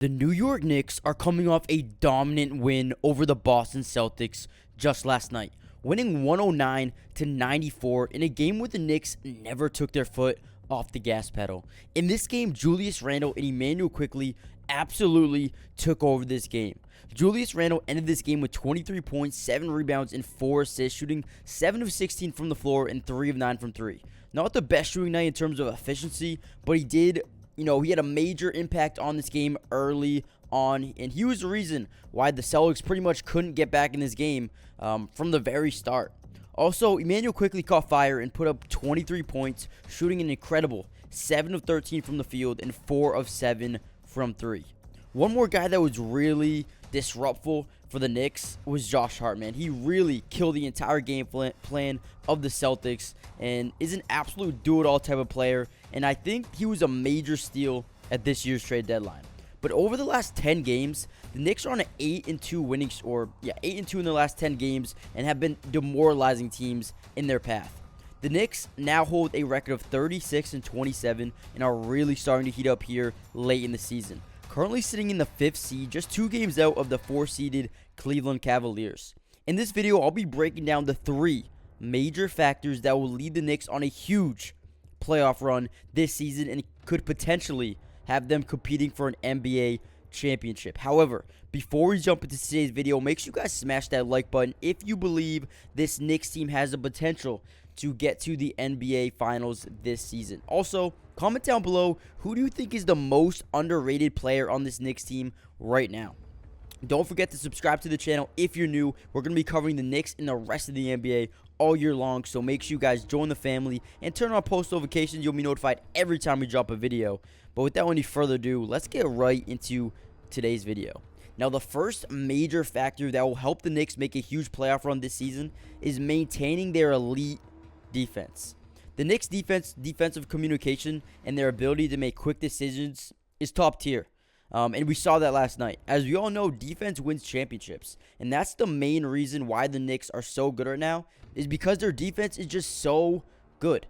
The New York Knicks are coming off a dominant win over the Boston Celtics just last night, winning 109 to 94 in a game where the Knicks never took their foot off the gas pedal. In this game, Julius Randle and Emmanuel Quickley absolutely took over this game. Julius Randle ended this game with 23 points, 7 rebounds, and 4 assists, shooting 7 of 16 from the floor and 3 of 9 from 3. Not the best shooting night in terms of efficiency, but he did he had a major impact on this game early on, and he was the reason why the Celtics pretty much couldn't get back in this game from the very start. Also, Emmanuel Quickley caught fire and put up 23 points, shooting an incredible 7 of 13 from the field and 4 of 7 from 3. One more guy that was really disruptful for the Knicks was Josh Hart, man. He really killed the entire game plan of the Celtics and is an absolute do-it-all type of player, and I think he was a major steal at this year's trade deadline. But over the last 10 games, the Knicks are on an 8-2 winning, 8-2 in their last 10 games, and have been demoralizing teams in their path. The Knicks now hold a record of 36-27 and are really starting to heat up here late in the season. Currently sitting in the 5th seed, just 2 games out of the 4-seeded Cleveland Cavaliers. In this video, I'll be breaking down the 3 major factors that will lead the Knicks on a huge playoff run this season and could potentially have them competing for an NBA championship. However, before we jump into today's video, make sure you guys smash that like button if you believe this Knicks team has the potential to get to the NBA Finals this season. Also, comment down below, who do you think is the most underrated player on this Knicks team right now? Don't forget to subscribe to the channel if you're new. We're going to be covering the Knicks and the rest of the NBA all year long, so make sure you guys join the family and turn on post notifications. You'll be notified every time we drop a video. But without any further ado, let's get right into today's video. Now, the first major factor that will help the Knicks make a huge playoff run this season is maintaining their elite defense. The Knicks' defensive communication, and their ability to make quick decisions is top tier. And we saw that last night. As we all know, defense wins championships. And that's the main reason why the Knicks are so good right now, is because their defense is just so good.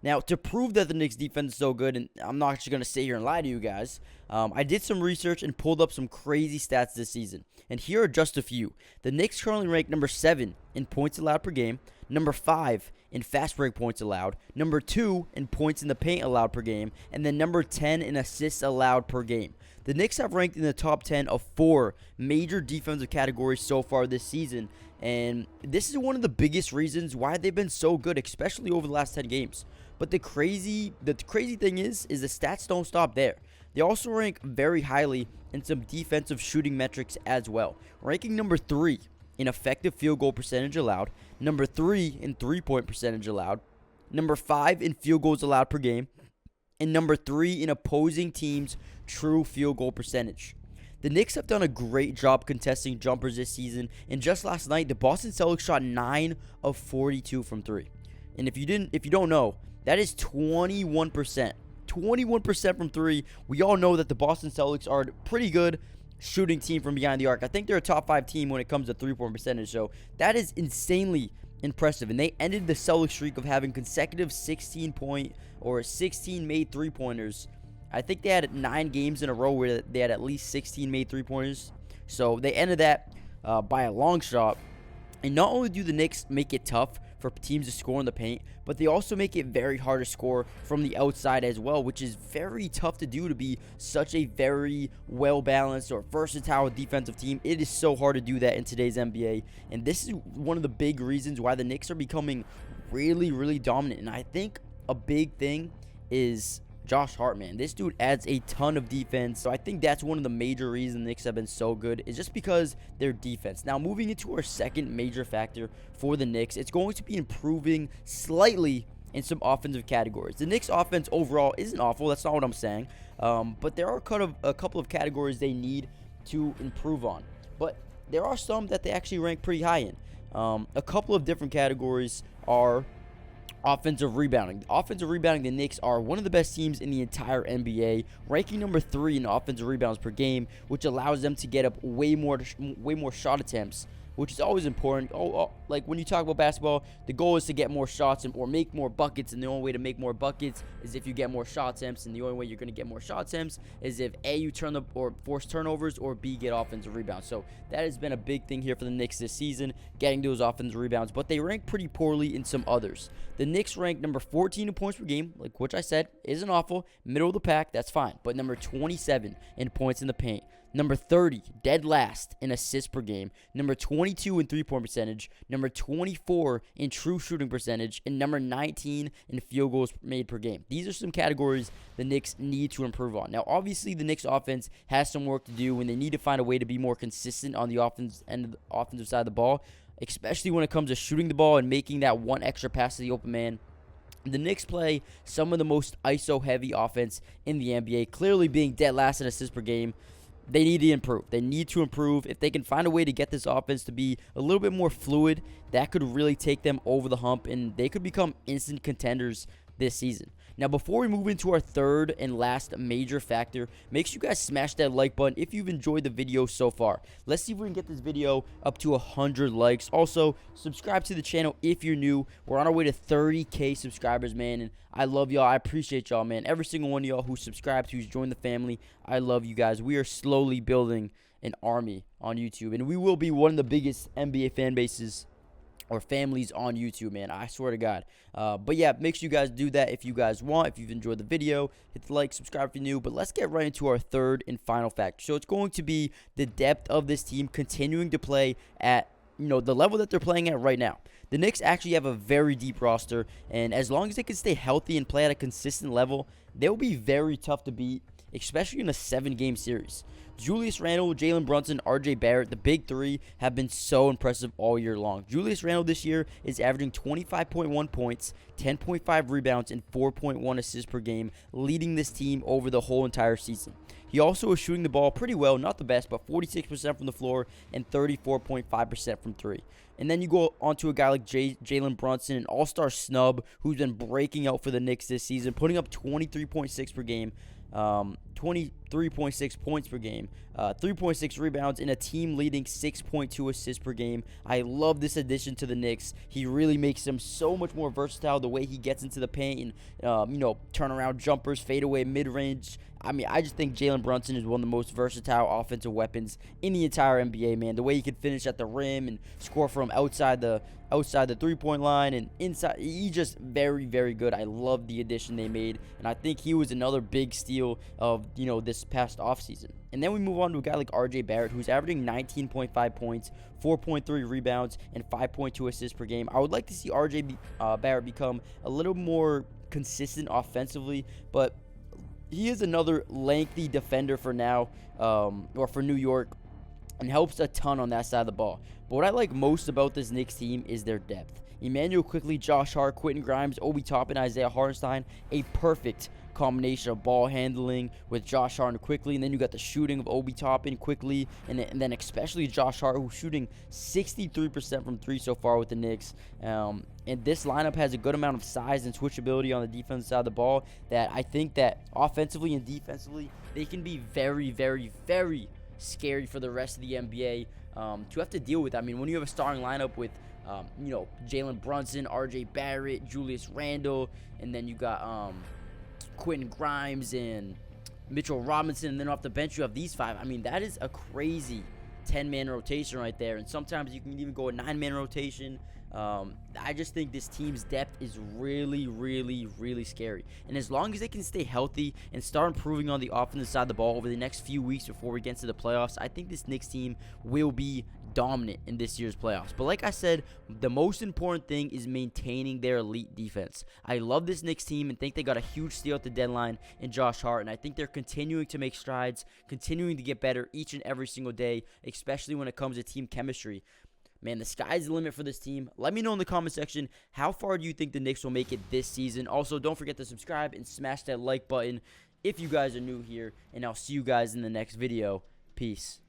Now, to prove that the Knicks defense is so good, and I'm not actually going to sit here and lie to you guys, I did some research and pulled up some crazy stats this season. And here are just a few. The Knicks currently rank number 7 in points allowed per game, number 5 in fast break points allowed, number 2 in points in the paint allowed per game, and then number 10 in assists allowed per game. The Knicks have ranked in the top 10 of 4 major defensive categories so far this season, and this is one of the biggest reasons why they've been so good, especially over the last 10 games. But the crazy thing is the stats don't stop there. They also rank very highly in some defensive shooting metrics as well, ranking number 3 in effective field goal percentage allowed, number 3 in three-point percentage allowed, number 5 in field goals allowed per game, and number 3 in opposing teams' true field goal percentage. The Knicks have done a great job contesting jumpers this season, and just last night, the Boston Celtics shot 9 of 42 from 3. And if you don't know, that is 21%. 21% from 3. We all know that the Boston Celtics are a pretty good shooting team from behind the arc. I think they're a top 5 team when it comes to three-point percentage, so that is insanely impressive. And they ended the Celtics streak of having consecutive 16 made three-pointers. I think they had 9 games in a row where they had at least 16 made three-pointers. So they ended that by a long shot. And not only do the Knicks make it tough for teams to score in the paint, but they also make it very hard to score from the outside as well, which is very tough to do to be such a very well-balanced or versatile defensive team. It is so hard to do that in today's NBA, and this is one of the big reasons why the Knicks are becoming really, really dominant. And I think a big thing is Josh Hart, man. This dude adds a ton of defense. So I think that's one of the major reasons the Knicks have been so good, is just because their defense. Now, moving into our second major factor for the Knicks, it's going to be improving slightly in some offensive categories. The Knicks offense overall isn't awful. That's not what I'm saying. But there are a couple of categories they need to improve on. But there are some that they actually rank pretty high in. A couple of different categories are offensive rebounding. Offensive rebounding, the Knicks are one of the best teams in the entire NBA, ranking number 3 in offensive rebounds per game, which allows them to get up way more shot attempts which is always important. Like when you talk about basketball, the goal is to get more shots or make more buckets, and the only way to make more buckets is if you get more shot attempts, and the only way you're going to get more shot attempts is if A, you force turnovers, or B, get offensive rebounds. So that has been a big thing here for the Knicks this season, getting those offensive rebounds, but they rank pretty poorly in some others. The Knicks rank number 14 in points per game, like which I said isn't awful, middle of the pack, that's fine, but number 27 in points in the paint. Number 30, dead last in assists per game. Number 22 in three-point percentage. Number 24 in true shooting percentage. And number 19 in field goals made per game. These are some categories the Knicks need to improve on. Now, obviously, the Knicks offense has some work to do, and they need to find a way to be more consistent on the offensive side of the ball, especially when it comes to shooting the ball and making that one extra pass to the open man. The Knicks play some of the most ISO-heavy offense in the NBA, clearly being dead last in assists per game. They need to improve. They need to improve. If they can find a way to get this offense to be a little bit more fluid, that could really take them over the hump, and they could become instant contenders this season. Now, before we move into our third and last major factor, make sure you guys smash that like button if you've enjoyed the video so far. Let's see if we can get this video up to 100 likes. Also, subscribe to the channel if you're new. We're on our way to 30K subscribers, man, and I love y'all. I appreciate y'all, man. Every single one of y'all who's subscribed, who's joined the family, I love you guys. We are slowly building an army on YouTube, and we will be one of the biggest NBA fan bases or families on YouTube, man. I swear to God. But yeah, make sure you guys do that if you guys want. If you've enjoyed the video, hit the like, subscribe if you're new. But let's get right into our third and final factor. So it's going to be the depth of this team continuing to play at the level that they're playing at right now. The Knicks actually have a very deep roster, and as long as they can stay healthy and play at a consistent level, they'll be very tough to beat, especially in a 7-game series. Julius Randle, Jalen Brunson, R.J. Barrett, the big three, have been so impressive all year long. Julius Randle this year is averaging 25.1 points, 10.5 rebounds, and 4.1 assists per game, leading this team over the whole entire season. He also is shooting the ball pretty well, not the best, but 46% from the floor and 34.5% from three. And then you go on to a guy like Jalen Brunson, an all-star snub who's been breaking out for the Knicks this season, putting up 23.6 per game. 23.6 points per game, 3.6 rebounds, and a team-leading 6.2 assists per game. I love this addition to the Knicks. He really makes them so much more versatile, the way he gets into the paint and, turnaround jumpers, fadeaway mid-range. I mean, I just think Jalen Brunson is one of the most versatile offensive weapons in the entire NBA, man. The way he can finish at the rim and score from outside the three-point line and inside, he's just very, very good. I love the addition they made, and I think he was another big steal of, this past offseason. And then we move on to a guy like R.J. Barrett, who's averaging 19.5 points, 4.3 rebounds, and 5.2 assists per game. I would like to see R.J. Barrett become a little more consistent offensively, but he is another lengthy defender for now, or for New York, and helps a ton on that side of the ball. But what I like most about this Knicks team is their depth. Emmanuel Quickley, Josh Hart, Quentin Grimes, Obi Toppin, Isaiah Hartenstein, a perfect combination of ball handling with Josh Hart and Quickley, and then you got the shooting of Obi Toppin, Quickley, and then especially Josh Hart, who's shooting 63% from three so far with the Knicks. And this lineup has a good amount of size and switchability on the defensive side of the ball that I think that offensively and defensively they can be very, very, very scary for the rest of the NBA to have to deal with. I mean, when you have a starting lineup with Jalen Brunson, R.J. Barrett, Julius Randle, and then you got Quentin Grimes and Mitchell Robinson, and then off the bench you have these five. I mean, that is a crazy 10-man rotation right there, and sometimes you can even go a 9-man rotation. I just think this team's depth is really, really, really scary. And as long as they can stay healthy and start improving on the offensive side of the ball over the next few weeks before we get into the playoffs, I think this Knicks team will be dominant in this year's playoffs. But like I said, the most important thing is maintaining their elite defense. I love this Knicks team and think they got a huge steal at the deadline in Josh Hart, and I think they're continuing to make strides, continuing to get better each and every single day, especially when it comes to team chemistry. Man, the sky's the limit for this team. Let me know in the comment section, how far do you think the Knicks will make it this season? Also, don't forget to subscribe and smash that like button if you guys are new here, and I'll see you guys in the next video. Peace.